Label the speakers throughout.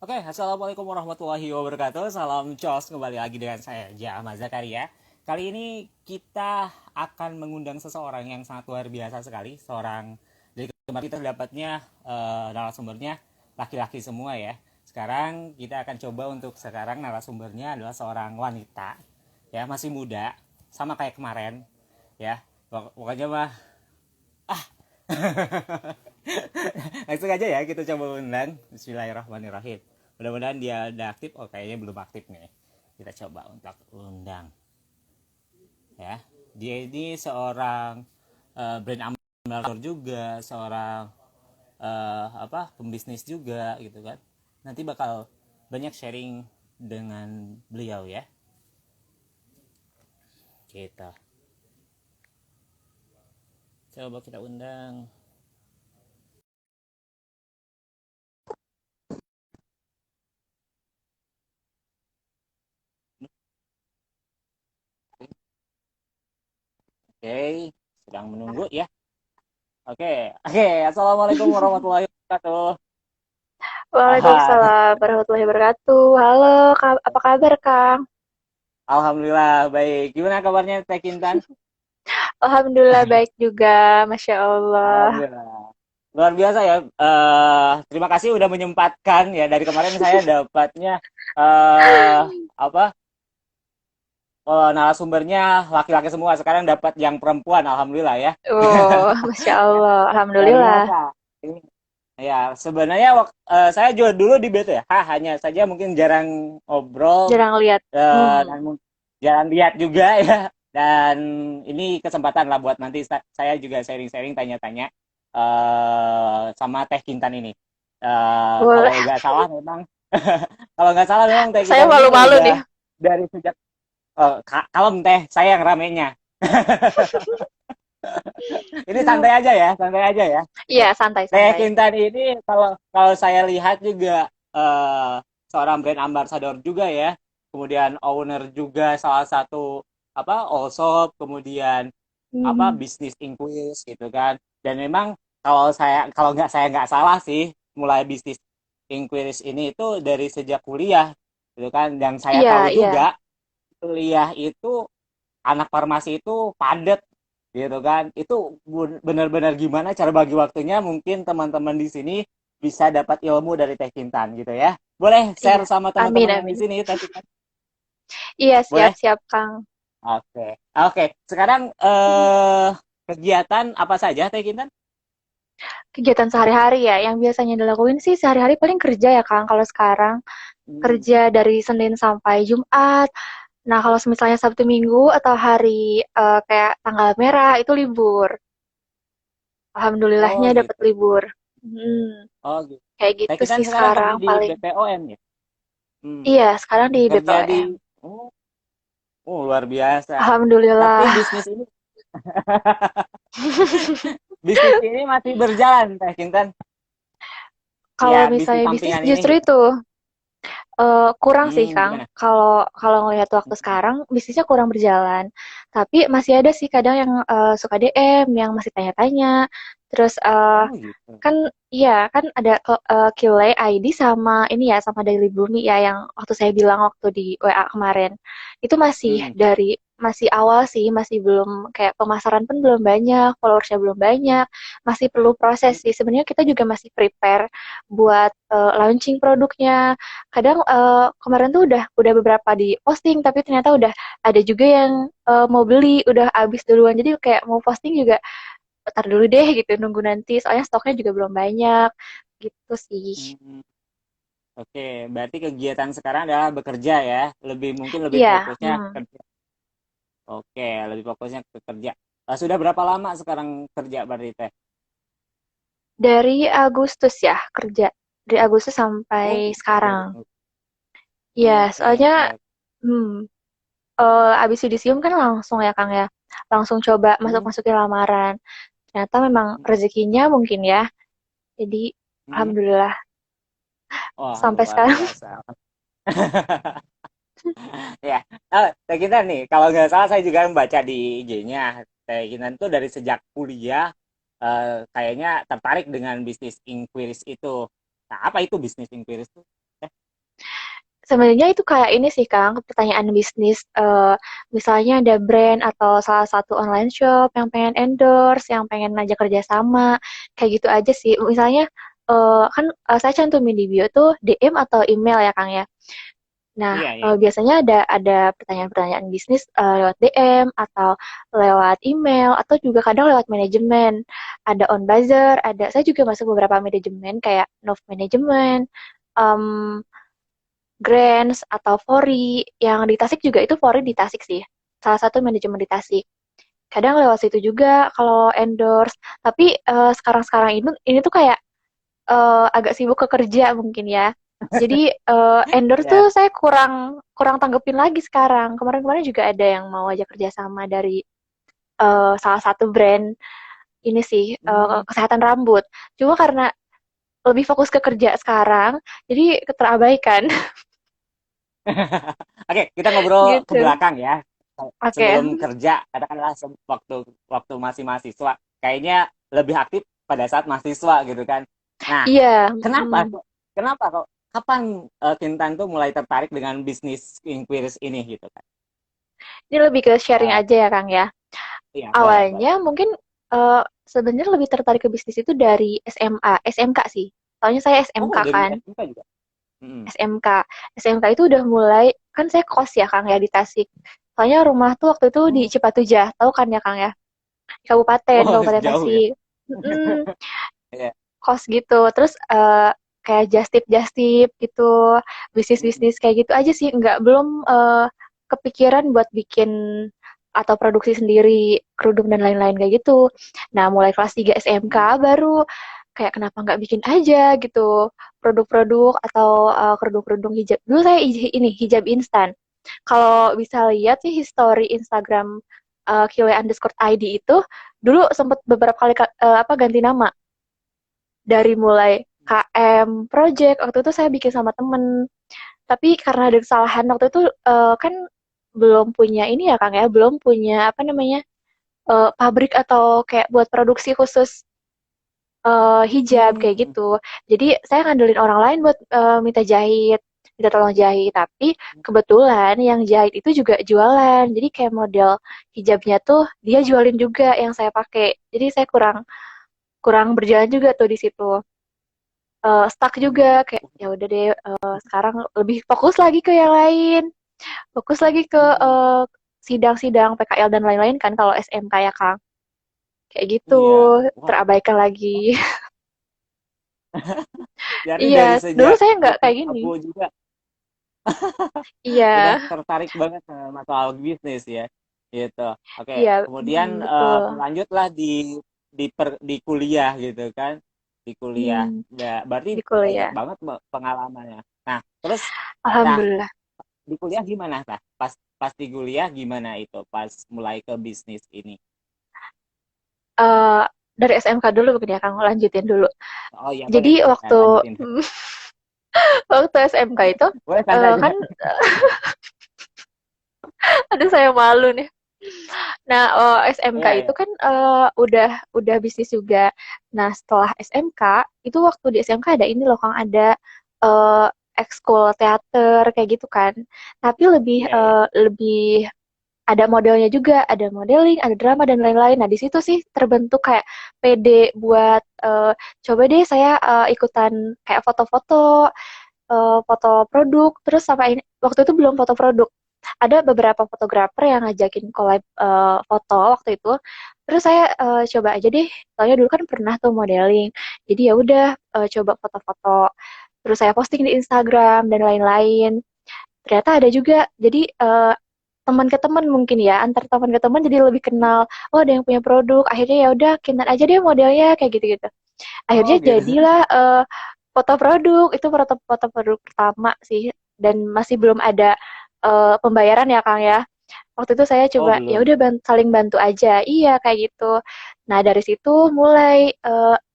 Speaker 1: Oke, assalamualaikum warahmatullahi wabarakatuh. Salam Jos, kembali lagi dengan saya Jama Zakaria. Kali ini kita akan mengundang seseorang yang sangat luar biasa sekali. Seorang dari kemarin kita dapatnya narasumbernya laki-laki semua ya. Sekarang kita akan coba untuk sekarang narasumbernya adalah seorang wanita, ya masih muda, sama kayak kemarin, ya. Pokoknya mah langsung aja ya kita coba undang. Bismillahirrahmanirrahim. Mudah-mudahan dia udah aktif. Oh, kayaknya belum aktif nih. Kita coba untuk undang ya. Dia ini seorang brand ambassador juga, seorang pembisnis juga gitu kan. Nanti bakal banyak sharing dengan beliau ya. Kita coba kita undang. Oke, sedang menunggu ya. Oke. Assalamualaikum warahmatullahi wabarakatuh.
Speaker 2: Waalaikumsalam warahmatullahi wabarakatuh. Halo, apa kabar, Kang?
Speaker 1: Alhamdulillah baik. Gimana kabarnya Teh Kintan?
Speaker 2: Alhamdulillah baik juga, Masya Allah.
Speaker 1: Alhamdulillah. Luar biasa ya. Terima kasih udah menyempatkan ya. Dari kemarin saya dapatnya eh apa narasumbernya laki-laki semua. Sekarang dapat yang perempuan. Alhamdulillah ya.
Speaker 2: Oh, Masya Allah.
Speaker 1: Luar
Speaker 2: Alhamdulillah.
Speaker 1: biasa. Ini ya sebenarnya saya juga dulu di BTH hanya saja mungkin jarang ngobrol
Speaker 2: Jarang lihat.
Speaker 1: dan
Speaker 2: Hmm.
Speaker 1: jarang lihat juga ya. Dan ini kesempatan lah buat nanti saya juga sharing-sharing tanya-tanya sama Teh Kintan ini.
Speaker 2: Boleh.
Speaker 1: Kalau nggak salah memang kalau nggak salah memang Teh
Speaker 2: Saya
Speaker 1: Kintan ini
Speaker 2: malu-malu nih.
Speaker 1: udah dari sejak kalem Teh, saya yang ramenya. Ini santai aja ya.
Speaker 2: Iya,
Speaker 1: Teh
Speaker 2: santai-santai.
Speaker 1: Kintan ini kalau kalau saya lihat juga seorang brand ambassador juga ya. Kemudian owner juga salah satu All Shop, kemudian
Speaker 2: Hmm.
Speaker 1: bisnis Inquiris gitu kan. Dan memang kalau saya nggak salah sih mulai bisnis Inquiris ini itu dari sejak kuliah gitu kan. Dan saya
Speaker 2: Iya,
Speaker 1: tahu
Speaker 2: iya.
Speaker 1: juga kuliah itu anak farmasi itu padat gitu kan. Itu benar-benar gimana cara bagi waktunya, mungkin teman-teman di sini bisa dapat ilmu dari Teh Kintan gitu ya. Boleh share
Speaker 2: Iya.
Speaker 1: sama
Speaker 2: Amin,
Speaker 1: teman-teman yang di
Speaker 2: amin.
Speaker 1: sini Teh Kintan?
Speaker 2: Iya,
Speaker 1: Boleh?
Speaker 2: siap-siap, Kang.
Speaker 1: Oke. Oke, sekarang kegiatan apa saja Teh Kintan?
Speaker 2: Kegiatan sehari-hari ya, yang biasanya dilakuin sih sehari-hari paling kerja ya, Kang. Kalau sekarang
Speaker 1: Hmm.
Speaker 2: kerja dari Senin sampai Jumat. Nah, kalau misalnya Sabtu Minggu atau hari kayak tanggal merah itu libur.
Speaker 1: Oh
Speaker 2: Alhamdulillahnya dapat
Speaker 1: gitu.
Speaker 2: libur. Hmm,
Speaker 1: Oh gitu.
Speaker 2: kayak
Speaker 1: Teh
Speaker 2: gitu
Speaker 1: Kintan
Speaker 2: sih
Speaker 1: sekarang kerja
Speaker 2: sekarang
Speaker 1: di
Speaker 2: paling.
Speaker 1: BPOM ya? Hmm.
Speaker 2: Iya, sekarang di
Speaker 1: Kerja di
Speaker 2: BPOM.
Speaker 1: oh, luar biasa. Tapi
Speaker 2: Alhamdulillah.
Speaker 1: bisnis ini masih berjalan Teh Kintan.
Speaker 2: Kalau
Speaker 1: Ya, bisnis
Speaker 2: misalnya bisnis
Speaker 1: sampingan ini
Speaker 2: justru
Speaker 1: gitu.
Speaker 2: itu kurang sih, Kang.
Speaker 1: Gimana?
Speaker 2: Kalau kalau ngelihat waktu sekarang, bisnisnya kurang berjalan. Tapi masih ada sih kadang yang suka DM, yang masih tanya-tanya. Terus
Speaker 1: Oh gitu.
Speaker 2: kan iya kan ada QA ID sama ini ya sama Daily Bumi ya yang waktu saya bilang waktu di WA kemarin. Itu masih
Speaker 1: Hmm.
Speaker 2: masih awal sih, masih belum kayak pemasaran pun belum banyak, followersnya belum banyak, masih perlu proses sih. Sebenarnya kita juga masih prepare buat launching produknya. Kadang kemarin tuh udah beberapa di posting tapi ternyata udah ada juga yang mau beli udah habis duluan jadi kayak mau posting juga ntar dulu deh gitu nunggu nanti soalnya stoknya juga belum banyak gitu sih.
Speaker 1: Hmm. Oke, berarti kegiatan sekarang adalah bekerja ya. Mungkin lebih
Speaker 2: Iya.
Speaker 1: fokusnya kerja. Oke, lebih fokusnya ke kerja. Sudah berapa lama sekarang kerja berarti Teh?
Speaker 2: Dari Agustus ya kerja dari Agustus
Speaker 1: Oh
Speaker 2: sampai
Speaker 1: gitu.
Speaker 2: sekarang. Iya
Speaker 1: Oke,
Speaker 2: soalnya
Speaker 1: oke.
Speaker 2: hmm, abis yudisium kan langsung ya Kang ya langsung coba
Speaker 1: Hmm.
Speaker 2: masukin lamaran ternyata memang rezekinya mungkin ya jadi
Speaker 1: Hmm.
Speaker 2: alhamdulillah
Speaker 1: Wah,
Speaker 2: sampai
Speaker 1: luar
Speaker 2: sekarang.
Speaker 1: biasa. Ya, Teh Kintan nih, kalau nggak salah saya juga membaca di IG-nya. Teh Kintan tuh dari sejak kuliah kayaknya tertarik dengan bisnis inquiries itu. Nah, apa itu bisnis inquiries tuh?
Speaker 2: Sebenarnya itu kayak ini sih Kang, pertanyaan bisnis. Misalnya ada brand atau salah satu online shop yang pengen endorse, yang pengen ngajak kerjasama, kayak gitu aja sih. Misalnya kan saya cantumin di bio tuh DM atau email ya Kang ya. Nah,
Speaker 1: Iya, iya.
Speaker 2: biasanya ada pertanyaan-pertanyaan bisnis lewat DM atau lewat email atau juga kadang lewat manajemen. Ada on buzzer, ada saya juga masuk beberapa manajemen kayak Nov Management, um, Grants atau Fori. Yang di Tasik juga itu Fori di Tasik sih. Salah satu manajemen di Tasik. Kadang lewat situ juga kalau endorse. Tapi sekarang-sekarang ini tuh kayak agak sibuk ke kerja mungkin ya. Jadi endorse tuh
Speaker 1: Ya.
Speaker 2: saya kurang kurang tanggepin lagi sekarang. Kemarin-kemarin juga ada yang mau ajak kerjasama dari salah satu brand ini sih
Speaker 1: Hmm.
Speaker 2: kesehatan rambut. Cuma karena lebih fokus ke kerja sekarang, jadi terabaikan
Speaker 1: Oke, kita ngobrol ke
Speaker 2: gitu.
Speaker 1: belakang ya.
Speaker 2: Oke.
Speaker 1: Sebelum kerja, katakanlah waktu waktu masih mahasiswa, kayaknya lebih aktif pada saat mahasiswa gitu kan. Nah,
Speaker 2: Iya,
Speaker 1: kenapa kok? Kenapa kok? Kapan Kintan tuh mulai tertarik dengan bisnis inquiries ini gitu kan?
Speaker 2: ini lebih ke sharing
Speaker 1: Eh,
Speaker 2: aja ya Kang ya.
Speaker 1: iya, boleh, boleh.
Speaker 2: Awalnya mungkin sebenarnya lebih tertarik ke bisnis itu dari SMA, SMK sih. Soalnya saya SMK
Speaker 1: Oh, dari
Speaker 2: kan,
Speaker 1: SMK juga. Mm-mm.
Speaker 2: SMK. SMK itu udah mulai, kan saya kos ya Kang ya di Tasik. Soalnya rumah tuh waktu itu di
Speaker 1: Oh,
Speaker 2: Cipatujah, tahu kan ya Kang ya? Di Kabupaten,
Speaker 1: oh,
Speaker 2: Kabupaten
Speaker 1: jauh ya.
Speaker 2: Tasik. Mm-mm,
Speaker 1: Iya.
Speaker 2: kos gitu. Terus kayak just tip gitu,
Speaker 1: Mm-mm.
Speaker 2: bisnis-bisnis kayak gitu aja sih. Nggak, belum kepikiran buat bikin atau produksi sendiri kerudung dan lain-lain kayak gitu. Nah, mulai kelas 3 SMK
Speaker 1: Mm.
Speaker 2: baru kayak kenapa nggak bikin aja gitu produk-produk atau kerudung-kerudung hijab. Dulu saya ini hijab instan. Kalau bisa lihat sih history Instagram QW_ID itu dulu sempat beberapa kali apa ganti nama dari mulai KM Project waktu itu saya bikin sama temen, tapi karena ada kesalahan waktu itu kan belum punya ini ya Kang ya, belum punya apa namanya pabrik atau kayak buat produksi khusus hijab kayak
Speaker 1: Mm.
Speaker 2: gitu. Jadi saya ngandelin orang lain buat minta jahit, minta tolong jahit. Tapi kebetulan yang jahit itu juga jualan. Jadi kayak model hijabnya tuh dia jualin juga yang saya pakai. Jadi saya kurang kurang berjalan juga tuh di situ. Stuck juga
Speaker 1: Mm.
Speaker 2: kayak ya udah deh sekarang lebih fokus lagi ke yang lain. Fokus lagi ke
Speaker 1: Mm.
Speaker 2: sidang-sidang PKL dan lain-lain kan kalau SMK ya Kang. Kayak gitu,
Speaker 1: Iya. Wah,
Speaker 2: terabaikan lagi.
Speaker 1: jadi
Speaker 2: Iya,
Speaker 1: dari
Speaker 2: dulu
Speaker 1: sejak
Speaker 2: saya nggak
Speaker 1: masih
Speaker 2: kayak gini.
Speaker 1: abu juga udah
Speaker 2: Iya,
Speaker 1: tertarik banget sama soal bisnis ya. Gitu. Oke,
Speaker 2: iya,
Speaker 1: kemudian
Speaker 2: betul.
Speaker 1: lanjutlah di kuliah gitu kan. Di kuliah.
Speaker 2: Hmm,
Speaker 1: Berarti
Speaker 2: di
Speaker 1: banyak
Speaker 2: kuliah.
Speaker 1: banget pengalamannya. Nah, terus nah
Speaker 2: Alhamdulillah.
Speaker 1: di kuliah gimana tah? Pas pas di kuliah gimana itu? Pas mulai ke bisnis ini.
Speaker 2: Eh dari SMK dulu mungkin ya, Kang, lanjutin dulu.
Speaker 1: Oh iya boleh
Speaker 2: Jadi
Speaker 1: boleh.
Speaker 2: waktu
Speaker 1: Lanjutin.
Speaker 2: waktu SMK itu
Speaker 1: Boleh santai aja.
Speaker 2: kan aduh saya malu nih. Nah, SMK
Speaker 1: Iya,
Speaker 2: itu
Speaker 1: iya.
Speaker 2: kan udah bisnis juga. Nah, setelah SMK itu waktu di SMK ada ini loh Kang, ada eh ekskul teater kayak gitu kan. Tapi lebih
Speaker 1: Iya, iya.
Speaker 2: lebih ada modelnya juga, ada modeling, ada drama dan lain-lain. Nah, di situ sih terbentuk kayak PD buat coba deh saya ikutan kayak foto-foto, foto produk, terus sampai ini waktu itu belum foto produk. Ada beberapa fotografer yang ngajakin collab foto waktu itu. Terus saya coba aja deh, soalnya dulu kan pernah tuh modeling. Jadi ya udah coba foto-foto. Terus saya posting di Instagram dan lain-lain. Ternyata ada juga. Jadi teman ke teman mungkin ya, antar teman ke teman jadi lebih kenal. Oh, ada yang punya produk. Akhirnya ya udah kintan aja deh modelnya kayak gitu-gitu. Akhirnya
Speaker 1: Oh gitu.
Speaker 2: jadilah foto produk. Itu foto produk pertama sih dan masih belum ada pembayaran ya Kang ya. Waktu itu saya
Speaker 1: Oh
Speaker 2: coba ya
Speaker 1: belum.
Speaker 2: udah saling bantu aja. Iya kayak gitu. Nah, dari situ mulai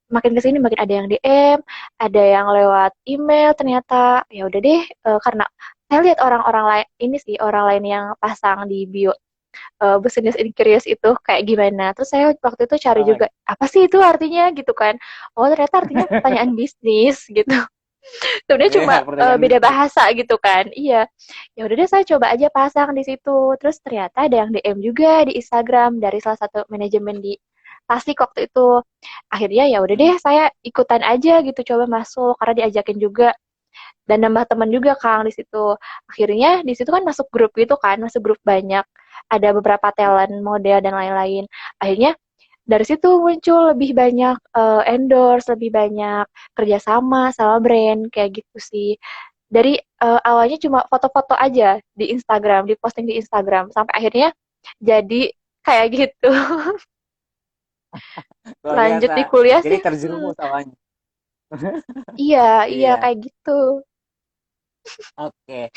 Speaker 2: makin ke sini makin ada yang DM, ada yang lewat email ternyata. Ya udah deh karena saya lihat orang-orang lain ini sih orang lain yang pasang di bio business increase itu kayak gimana. Terus saya waktu itu cari
Speaker 1: Oh,
Speaker 2: juga apa sih itu artinya gitu kan. Oh, ternyata artinya pertanyaan bisnis gitu. Sebenarnya
Speaker 1: Iya,
Speaker 2: cuma
Speaker 1: pertanyaan
Speaker 2: beda
Speaker 1: lucu.
Speaker 2: bahasa gitu kan. Iya. Ya udah deh saya coba aja pasang di situ. Terus ternyata ada yang DM juga di Instagram dari salah satu manajemen di Tasik waktu itu. Akhirnya ya udah deh
Speaker 1: Hmm.
Speaker 2: saya ikutan aja gitu coba masuk karena diajakin juga dan nambah teman juga Kang di situ. Akhirnya di situ kan masuk grup gitu kan, masuk grup banyak. Ada beberapa talent, model dan lain-lain. Akhirnya dari situ muncul lebih banyak endorse, lebih banyak kerjasama sama brand kayak gitu sih. Dari awalnya cuma foto-foto aja di Instagram, di posting di Instagram, sampai akhirnya jadi kayak gitu.
Speaker 1: Luar
Speaker 2: Lanjut
Speaker 1: biasa.
Speaker 2: di kuliah
Speaker 1: Jadi
Speaker 2: sih,
Speaker 1: terjerumus awalnya.
Speaker 2: iya, iya
Speaker 1: Iya.
Speaker 2: kayak gitu.
Speaker 1: Oke.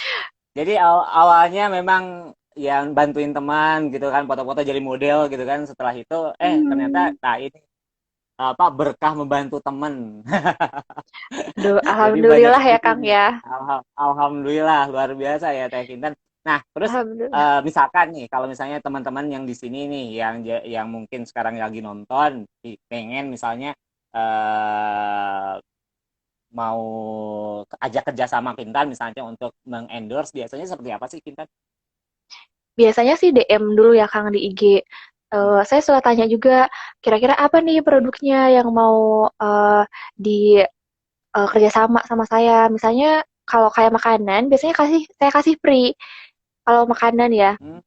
Speaker 1: Jadi awalnya memang yang bantuin teman gitu kan, foto-foto jadi model gitu kan. Setelah itu, ternyata,
Speaker 2: Hmm.
Speaker 1: nah ini apa berkah membantu teman.
Speaker 2: Duh,
Speaker 1: Jadi banyak
Speaker 2: alhamdulillah ya Kang
Speaker 1: rezekinya.
Speaker 2: ya.
Speaker 1: Alhamdulillah luar biasa ya Teh Kintan. Nah, terus
Speaker 2: Alhamdulillah.
Speaker 1: misalkan nih kalau misalnya teman-teman yang di sini nih yang mungkin sekarang lagi nonton pengen misalnya eh mau ajak kerja sama Kintan misalnya untuk mengendorse biasanya seperti apa sih Kintan?
Speaker 2: Biasanya sih DM dulu ya Kang di IG. Saya suka tanya juga, kira-kira apa nih produknya yang mau di kerjasama sama saya. Misalnya kalau kayak makanan, biasanya saya kasih free. Kalau makanan ya.
Speaker 1: Hmm,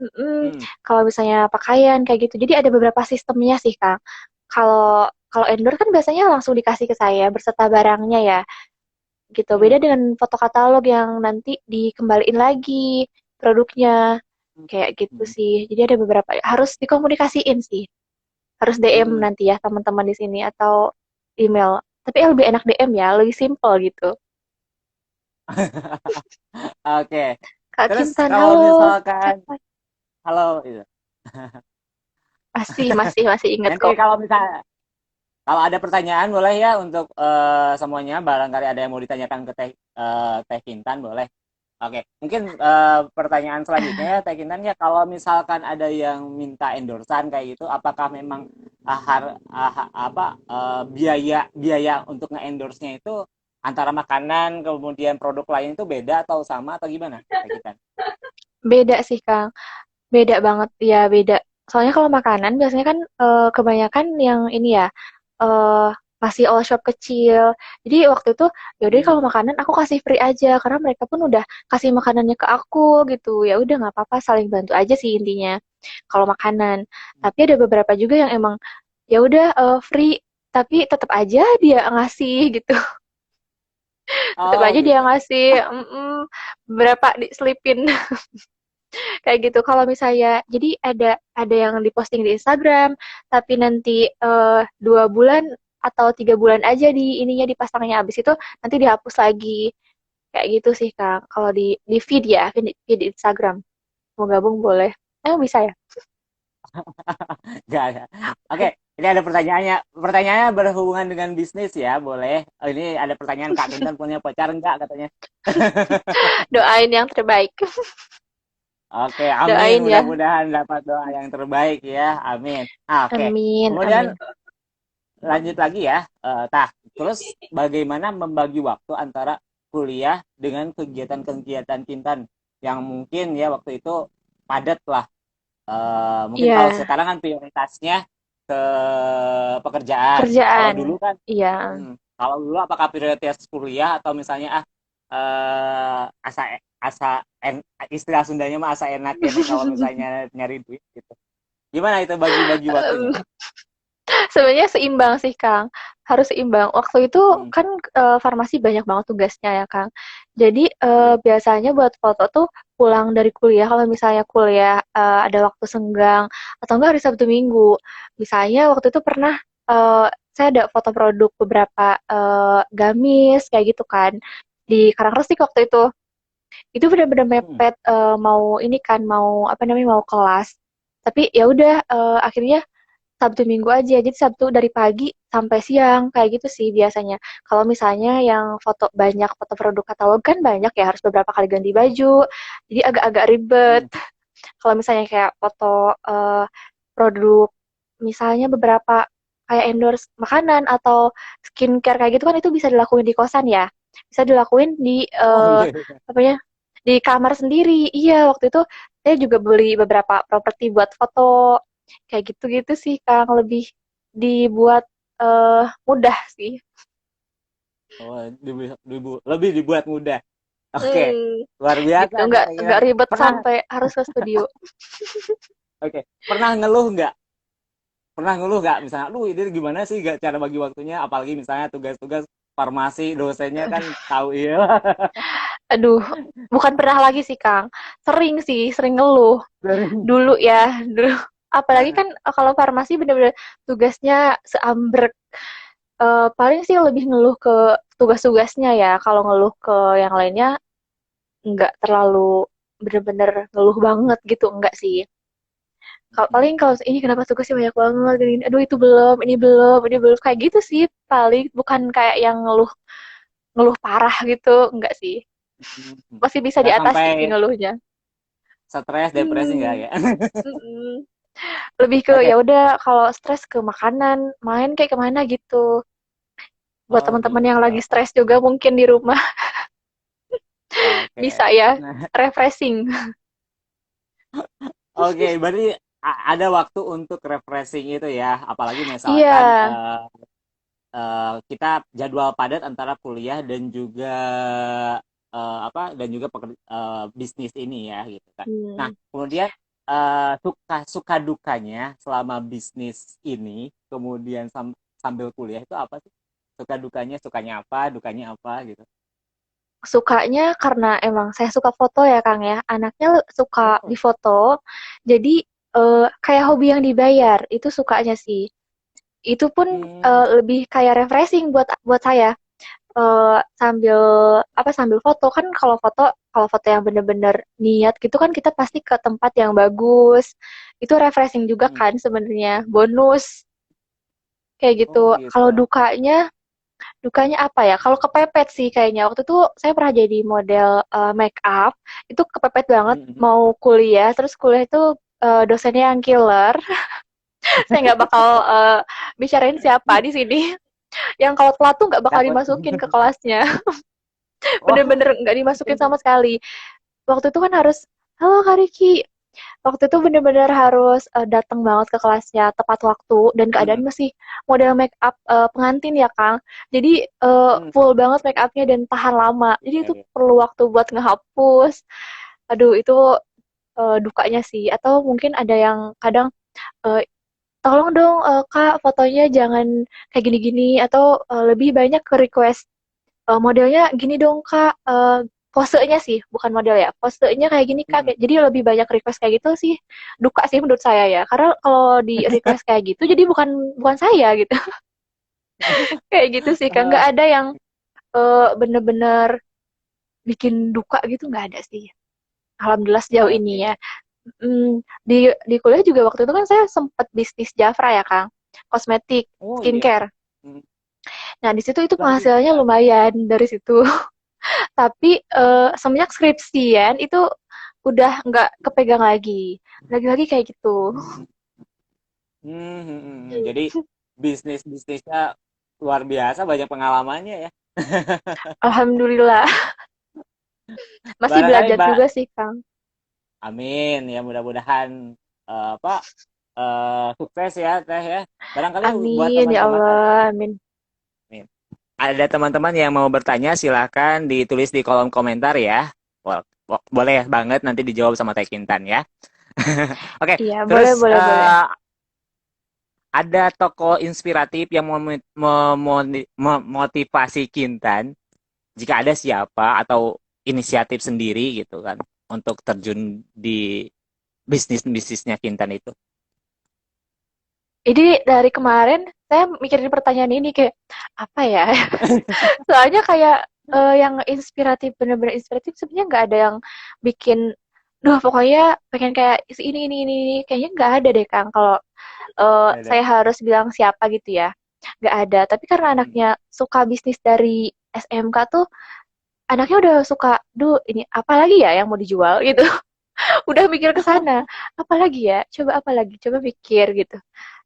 Speaker 2: Mm-mm.
Speaker 1: hmm,
Speaker 2: Kalau misalnya pakaian kayak gitu. Jadi ada beberapa sistemnya sih Kang. Kalau kalau endorse kan biasanya langsung dikasih ke saya berserta barangnya ya. Gitu.
Speaker 1: hmm,
Speaker 2: Beda dengan foto katalog yang nanti dikembaliin lagi produknya.
Speaker 1: hmm,
Speaker 2: Kayak gitu
Speaker 1: hmm,
Speaker 2: sih. Jadi ada beberapa harus dikomunikasiin sih. Harus DM
Speaker 1: hmm.
Speaker 2: nanti ya teman-teman di sini atau email. Tapi lebih enak DM ya, lebih simple gitu.
Speaker 1: Oke.
Speaker 2: Kak
Speaker 1: Terus
Speaker 2: Kintan,
Speaker 1: kalau
Speaker 2: halo.
Speaker 1: misalkan
Speaker 2: Siapa?
Speaker 1: halo gitu.
Speaker 2: Masih inget
Speaker 1: Nanti
Speaker 2: kok.
Speaker 1: kalau ada pertanyaan boleh ya untuk semuanya barangkali ada yang mau ditanyakan ke Teh Kintan boleh. Oke, mungkin pertanyaan selanjutnya ya Teh Kintan ya kalau misalkan ada yang minta endorsan kayak gitu apakah memang biaya biaya untuk nge-endorse-nya itu antara makanan kemudian produk lain itu beda atau sama atau gimana Teh Kintan?
Speaker 2: Beda sih, Kang. Beda banget. Ya, beda. Soalnya kalau makanan biasanya kan kebanyakan yang ini ya, eh masih all shop kecil. Jadi waktu itu, yaudah kalau
Speaker 1: Hmm.
Speaker 2: makanan aku kasih free aja. Karena mereka pun udah kasih makanannya ke aku gitu. Ya udah nggak apa-apa, saling bantu aja sih intinya. Kalau makanan. Tapi ada beberapa juga yang emang, ya udah free, tapi tetap aja dia ngasih gitu. Tetap
Speaker 1: Oh
Speaker 2: aja dia
Speaker 1: gitu.
Speaker 2: ngasih berapa diselipin kayak gitu. Kalau misalnya jadi ada yang diposting di Instagram, tapi nanti 2 bulan atau 3 bulan aja di ininya dipasangnya habis itu nanti dihapus lagi kayak gitu sih Kang. Kalau di feed ya, feed Instagram. Mau gabung boleh. Bisa ya?
Speaker 1: Enggak ya. Oke, ini ada pertanyaannya. Pertanyaannya berhubungan dengan bisnis ya, boleh. Oh, ini ada pertanyaan Kak Kintan punya pacar enggak katanya.
Speaker 2: Doain yang terbaik.
Speaker 1: Oke, amin.
Speaker 2: Doain ya.
Speaker 1: Mudah-mudahan dapat doa yang terbaik ya. Amin. Ah, oke.
Speaker 2: Amin,
Speaker 1: Kemudian
Speaker 2: amin.
Speaker 1: lanjut lagi ya. Terus bagaimana membagi waktu antara kuliah dengan kegiatan-kegiatan Kintan yang mungkin ya waktu itu padat lah. Mungkin kalau
Speaker 2: Iya,
Speaker 1: sekarang kan prioritasnya ke pekerjaan. Kalau
Speaker 2: kerjaan.
Speaker 1: dulu kan,
Speaker 2: Iya.
Speaker 1: kalau dulu apakah prioritas kuliah atau misalnya asa asa istilah Sundanya mah asa enak ya nih kalau misalnya nyari duit gitu. Gimana itu bagi-bagi waktunya?
Speaker 2: Sebenarnya seimbang sih, Kang. Harus seimbang. Waktu itu
Speaker 1: Hmm,
Speaker 2: kan farmasi banyak banget tugasnya ya, Kang. Jadi
Speaker 1: iya.
Speaker 2: biasanya buat foto tuh pulang dari kuliah, kalau misalnya kuliah ada waktu senggang, atau enggak hari Sabtu Minggu. Misalnya waktu itu pernah saya ada foto produk beberapa gamis, kayak gitu kan. Di Karangresik waktu itu. Itu benar-benar
Speaker 1: Hmm,
Speaker 2: mepet mau ini kan, mau apa namanya, mau kelas. Tapi ya udah akhirnya Sabtu Minggu aja. Jadi Sabtu dari pagi sampai siang kayak gitu sih biasanya. Kalau misalnya yang foto banyak foto produk katalog kan banyak ya harus beberapa kali ganti baju. Jadi agak-agak ribet.
Speaker 1: hmm.
Speaker 2: Kalau misalnya kayak foto produk misalnya beberapa kayak endorse makanan atau skincare kayak gitu kan itu bisa dilakuin di kosan ya. bisa dilakuin di
Speaker 1: Oh iya, iya.
Speaker 2: apa ya, di kamar sendiri. Iya, waktu itu saya juga beli beberapa properti buat foto kayak gitu-gitu sih, Kang. Lebih dibuat mudah sih.
Speaker 1: Oh, lebih dibuat mudah. Oke,
Speaker 2: Hmm,
Speaker 1: luar
Speaker 2: gitu.
Speaker 1: biasa nih saya kira.
Speaker 2: Nggak ribet
Speaker 1: Pernah,
Speaker 2: sampai harus ke studio.
Speaker 1: oke, pernah ngeluh nggak? Pernah ngeluh nggak? Misalnya, lu ini gimana sih gak cara bagi waktunya? Apalagi misalnya tugas-tugas farmasi, dosennya kan tahu iya.
Speaker 2: Aduh, bukan pernah lagi sih, Kang. Sering sih, sering ngeluh.
Speaker 1: Dari,
Speaker 2: Dulu ya, dulu. Apalagi
Speaker 1: nah,
Speaker 2: kan kalau farmasi bener-bener tugasnya seambrek. Paling sih lebih ngeluh ke tugas-tugasnya ya. Kalau ngeluh ke yang lainnya, nggak terlalu bener-bener ngeluh banget gitu, enggak sih. Kalau paling kalau ini kenapa tugasnya banyak banget, gini, aduh itu belum, ini belum, kayak gitu sih. Paling bukan kayak yang ngeluh ngeluh parah gitu, enggak sih. Masih bisa
Speaker 1: nggak
Speaker 2: diatasi
Speaker 1: sampai
Speaker 2: sih ngeluhnya.
Speaker 1: stres, depresi nggak
Speaker 2: Hmm,
Speaker 1: ya?
Speaker 2: mm-mm. Lebih ke ya
Speaker 1: Oke,
Speaker 2: udah kalau stres ke makanan, main kayak kemana gitu. Buat
Speaker 1: oh
Speaker 2: teman-teman yang
Speaker 1: gitu.
Speaker 2: lagi stres juga mungkin di rumah
Speaker 1: Oke.
Speaker 2: bisa ya
Speaker 1: Nah,
Speaker 2: refreshing.
Speaker 1: oke, berarti ada waktu untuk refreshing itu ya. Apalagi
Speaker 2: Iya,
Speaker 1: misalkan kita jadwal padat antara kuliah dan juga bisnis ini ya gitu kan. Nah,
Speaker 2: hmm.
Speaker 1: kemudian suka suka dukanya selama bisnis ini, kemudian sambil kuliah itu apa sih? Suka dukanya, dukanya apa gitu.
Speaker 2: Sukanya karena emang saya suka foto ya Kang ya. Anaknya suka
Speaker 1: Oh.
Speaker 2: difoto, jadi kayak hobi yang dibayar. Itu sukanya sih. Itu pun
Speaker 1: Hmm,
Speaker 2: lebih kayak refreshing buat buat saya. Sambil apa sambil foto kan kalau foto yang bener-bener niat gitu kan kita pasti ke tempat yang bagus. Itu refreshing juga
Speaker 1: hmm.
Speaker 2: kan sebenarnya. Bonus kayak gitu.
Speaker 1: Oh
Speaker 2: Kalau
Speaker 1: gitu.
Speaker 2: dukanya apa ya? Kalau kepepet sih kayaknya. Waktu itu saya pernah jadi model make up. Itu kepepet banget
Speaker 1: Hmm.
Speaker 2: mau kuliah. Terus kuliah itu dosennya yang killer. Saya nggak bakal bicarain siapa di sini. Yang kalau telat tuh nggak bakal
Speaker 1: Takut.
Speaker 2: dimasukin ke kelasnya.
Speaker 1: Oh,
Speaker 2: Bener-bener nggak dimasukin sama sekali. Waktu itu kan harus, halo Kak Riki. Waktu itu bener-bener harus datang banget ke kelasnya tepat waktu dan keadaan
Speaker 1: hmm.
Speaker 2: masih model make up pengantin ya Kang. Jadi
Speaker 1: Hmm.
Speaker 2: full banget make upnya dan tahan lama. Jadi
Speaker 1: Ya,
Speaker 2: itu
Speaker 1: ya.
Speaker 2: perlu waktu buat ngehapus. Aduh itu dukanya sih. Atau mungkin ada yang kadang eh, tolong dong Kak fotonya jangan kayak gini-gini atau lebih banyak ke request modelnya gini dong Kak, posenya sih, bukan model ya, posenya kayak gini Kak.
Speaker 1: Hmm.
Speaker 2: Jadi lebih banyak request kayak gitu sih, duka sih menurut saya ya. Karena kalau di request kayak gitu, jadi bukan bukan saya gitu. Kayak gitu sih Kak. Nggak ada yang bener-bener bikin duka gitu, nggak ada sih. Alhamdulillah sejauh ini
Speaker 1: Oke.
Speaker 2: ya. Di kuliah juga waktu itu kan saya sempat bisnis Jafra ya Kang, kosmetik,
Speaker 1: Oh iya.
Speaker 2: skincare.
Speaker 1: Hmm.
Speaker 2: Nah di situ itu
Speaker 1: Bagus
Speaker 2: penghasilannya
Speaker 1: juga.
Speaker 2: lumayan dari situ. Tapi semenjak skripsian itu udah nggak kepegang lagi. Lagi-lagi kayak gitu.
Speaker 1: Hmm. Jadi bisnisnya luar biasa, banyak pengalamannya ya.
Speaker 2: Alhamdulillah. Masih
Speaker 1: Barangkali
Speaker 2: belajar
Speaker 1: Mbak,
Speaker 2: juga sih, Kang.
Speaker 1: amin ya, mudah-mudahan apa sukses ya Teh ya. Barangkali buat
Speaker 2: Amin, ya
Speaker 1: teman-teman
Speaker 2: Allah. Amin.
Speaker 1: nih, ada teman-teman yang mau bertanya, silahkan ditulis di kolom komentar ya. Boleh banget nanti dijawab sama Teh Kintan ya. Oke,
Speaker 2: Iya, boleh,
Speaker 1: terus
Speaker 2: boleh, boleh.
Speaker 1: ada tokoh inspiratif yang memotivasi Kintan, jika ada siapa atau inisiatif sendiri gitu kan untuk terjun di bisnisnya Kintan itu.
Speaker 2: Jadi dari kemarin saya mikirin pertanyaan ini kayak apa ya? Soalnya kayak yang inspiratif, bener-bener inspiratif sebenarnya nggak ada yang bikin, duh pokoknya pengen kayak si ini. Kayaknya nggak ada deh Kang. Kalau
Speaker 1: Gak ada.
Speaker 2: saya harus bilang siapa gitu ya, nggak ada. Tapi karena
Speaker 1: Hmm.
Speaker 2: anaknya suka bisnis dari SMK tuh, anaknya udah suka, duh ini apa lagi ya yang mau dijual gitu. Udah mikir ke sana, apa lagi ya, coba apa lagi, coba pikir gitu.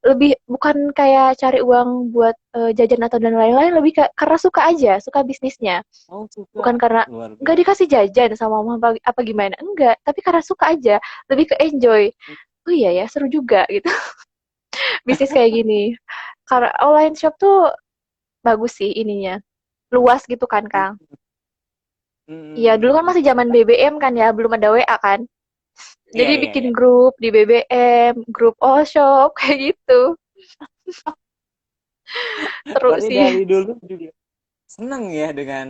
Speaker 2: lebih bukan kayak cari uang buat jajan atau dan lain-lain, lebih karena suka aja, suka bisnisnya.
Speaker 1: Oh, suka.
Speaker 2: Bukan karena
Speaker 1: Luar
Speaker 2: nggak
Speaker 1: biasa.
Speaker 2: dikasih jajan sama mama apa gimana, enggak, tapi karena suka aja, lebih ke enjoy. Oh iya ya, seru juga gitu. Bisnis kayak gini. Karena online shop tuh bagus sih ininya. Luas gitu kan, Kang. Iya, dulu kan masih zaman BBM kan ya, belum ada WA kan.
Speaker 1: Iya,
Speaker 2: Jadi
Speaker 1: iya,
Speaker 2: bikin
Speaker 1: iya.
Speaker 2: grup di BBM, grup all shop kayak gitu. Seru
Speaker 1: Berarti
Speaker 2: sih.
Speaker 1: dari dulu juga seneng ya dengan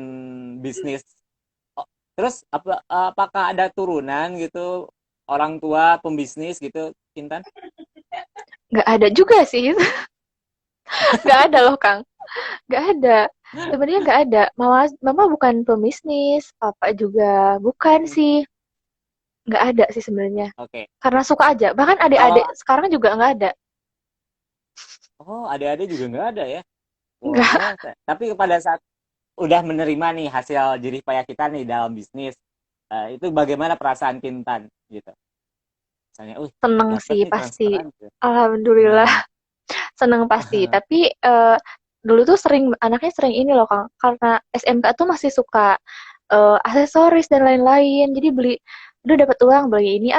Speaker 1: bisnis. Oh, terus apakah ada turunan gitu, orang tua pembisnis gitu, Intan?
Speaker 2: Nggak ada juga sih. Nggak ada loh, Kang. Nggak ada. Sebenarnya nggak ada. Mama bukan pembisnis, papa juga bukan
Speaker 1: Hmm,
Speaker 2: sih. Nggak ada sih sebenarnya.
Speaker 1: Oke.
Speaker 2: Karena suka aja. Bahkan
Speaker 1: Kalau
Speaker 2: adik-adik sekarang juga nggak ada.
Speaker 1: oh, adik-adik juga nggak ada ya. Luar
Speaker 2: Nggak.
Speaker 1: biasa. Tapi pada saat udah menerima nih hasil jerih payah kita nih dalam bisnis, itu bagaimana perasaan Kintan gitu? Misalnya,
Speaker 2: Seneng
Speaker 1: dapet
Speaker 2: sih
Speaker 1: nih
Speaker 2: pasti.
Speaker 1: transferan gitu.
Speaker 2: Alhamdulillah.
Speaker 1: Nah,
Speaker 2: Seneng pasti. Tapi dulu tuh anaknya sering ini loh, Kang. Karena SMK tuh masih suka aksesoris dan lain-lain. Jadi udah dapat uang beli ini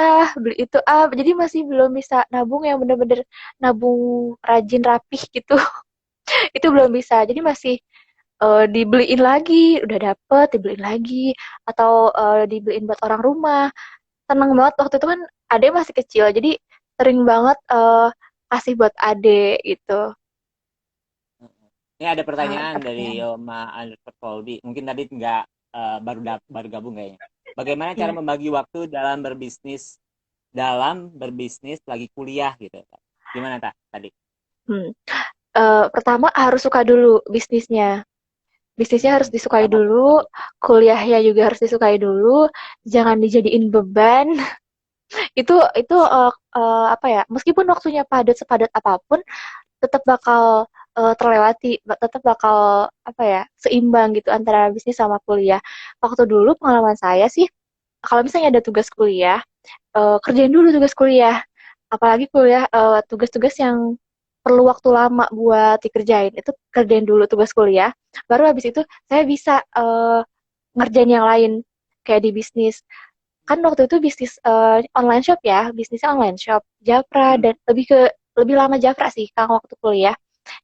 Speaker 2: beli itu Jadi masih belum bisa nabung yang bener-bener nabung rajin rapih gitu. Itu belum bisa. Jadi masih dibeliin lagi, udah dapet dibeliin lagi atau dibeliin buat orang rumah. Seneng banget waktu itu kan ade masih kecil. Jadi sering banget kasih buat ade gitu.
Speaker 1: ini ada pertanyaan dari
Speaker 2: Dapetnya.
Speaker 1: Yoma underscore Colby. Mungkin tadi nggak baru gabung kayaknya. Bagaimana cara
Speaker 2: Iya.
Speaker 1: membagi waktu dalam berbisnis lagi kuliah gitu? Gimana tak tadi?
Speaker 2: Hmm. Pertama harus suka dulu bisnisnya. Bisnisnya harus disukai
Speaker 1: Pertama tuh
Speaker 2: dulu, kuliahnya juga harus disukai dulu, jangan dijadiin beban. Itu apa ya? Meskipun waktunya padat sepadat apapun, tetap bakal terlewati, tetap bakal apa ya? Seimbang gitu antara bisnis sama kuliah. Waktu dulu pengalaman saya sih, kalau misalnya ada tugas kuliah, kerjain dulu tugas kuliah. Apalagi kuliah tugas-tugas yang perlu waktu lama buat dikerjain. Itu kerjain dulu tugas kuliah. Baru habis itu saya bisa ngerjain yang lain kayak di bisnis. Kan waktu itu bisnis online shop ya, bisnisnya online shop, Japra
Speaker 1: hmm,
Speaker 2: dan lebih lama Japra sih Kang waktu kuliah.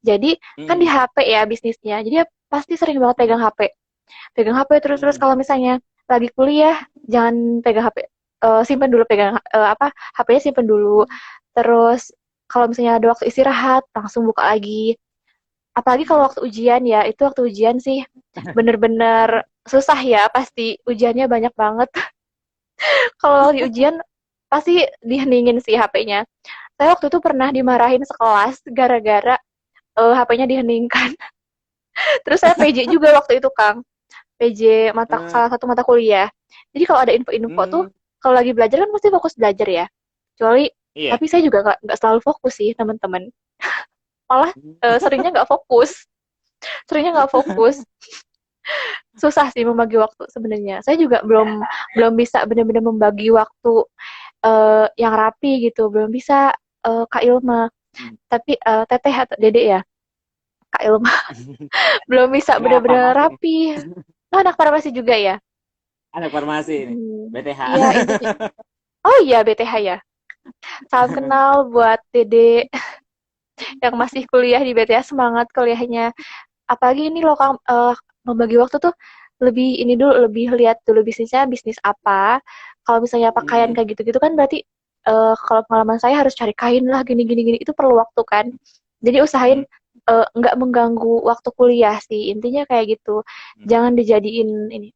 Speaker 2: Jadi kan di
Speaker 1: hmm,
Speaker 2: HP ya bisnisnya. Jadi ya pasti sering banget pegang HP. Pegang HP terus-terus
Speaker 1: hmm,
Speaker 2: kalau misalnya lagi kuliah jangan pegang HP. Simpan dulu pegang apa HP-nya simpan dulu. Terus kalau misalnya ada waktu istirahat langsung buka lagi. Apalagi kalau waktu ujian ya, itu waktu ujian sih bener-bener susah ya pasti ujiannya banyak banget. Kalau lagi ujian pasti diheningin sih HP-nya. Saya waktu itu pernah dimarahin sekelas gara-gara HP-nya diheningkan. Terus saya PJ juga waktu itu, Kang. PJ
Speaker 1: hmm,
Speaker 2: salah satu mata kuliah. Jadi kalau ada info-info tuh,
Speaker 1: hmm,
Speaker 2: kalau lagi belajar kan mesti fokus belajar ya. Kecuali,
Speaker 1: iya.
Speaker 2: tapi saya juga nggak selalu fokus sih, teman-teman. Malah seringnya nggak fokus. Seringnya nggak fokus. Susah sih membagi waktu sebenarnya. Saya juga belum belum bisa benar-benar membagi waktu yang rapi gitu. Belum bisa Kak Ilma.
Speaker 1: Hmm.
Speaker 2: Tapi Teteh atau Dede ya, Kak Ilma. Belum bisa
Speaker 1: Ini apa
Speaker 2: benar-benar
Speaker 1: masih nih?
Speaker 2: rapi. Oh, anak farmasi juga ya?
Speaker 1: Anak farmasi ini.
Speaker 2: Hmm.
Speaker 1: BTH.
Speaker 2: Iya, intinya. Oh iya, BTH ya. Salam kenal buat Dede yang masih kuliah di BTH. Semangat kuliahnya. Apalagi ini loh, Kang, membagi waktu tuh lebih ini dulu, lebih lihat dulu bisnisnya, bisnis apa. Kalau misalnya pakaian
Speaker 1: Hmm,
Speaker 2: kayak gitu-gitu kan berarti kalau pengalaman saya harus cari kain lah, gini, gini, gini. Itu perlu waktu kan. Jadi usahain
Speaker 1: hmm,
Speaker 2: nggak mengganggu waktu kuliah sih. Intinya kayak gitu.
Speaker 1: hmm,
Speaker 2: Jangan dijadiin ini.